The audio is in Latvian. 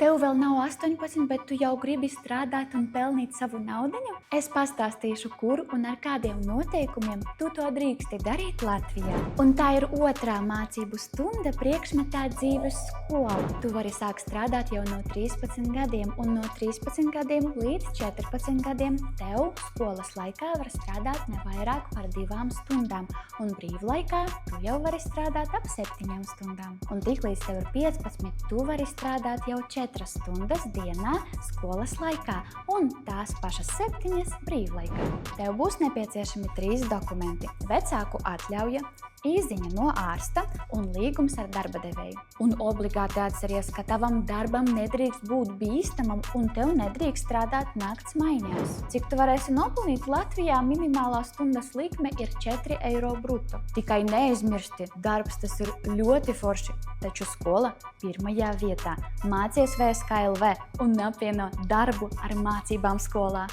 Tev vēl nav 18, bet tu jau gribi strādāt un pelnīt savu naudiņu? Es pastāstīšu, kur un ar kādiem noteikumiem tu to drīksti darīt Latvijā. Un tā ir otrā mācību stunda priekšmetā dzīves skola. Tu vari sākt strādāt jau no 13 gadiem, un no 13 gadiem līdz 14 gadiem tev skolas laikā var strādāt ne vairāk par 2 stundām, un brīvlaikā tu jau vari strādāt ap 7 stundām. Un tiklīdz tev ir 15, tu vari strādāt jau 4 stundas dienā skolas laikā un tās pašas 7 brīvlaikā. Tev būs nepieciešami 3 dokumenti – vecāku atļauja, īsziņa no ārsta un līgums ar darba devēju. Un obligāti atceries, ka tavam darbam nedrīkst būt bīstamam un tev nedrīkst strādāt nakts maiņās. Cik tu varēsi nopelnīt Latvijā, minimālā stundas likme ir 4 eiro bruto. Tikai neaizmirsti, darbs tas ir ļoti forši, taču skola pirmajā vietā. Mācies VSKLV un apvieno darbu ar mācībām skolā.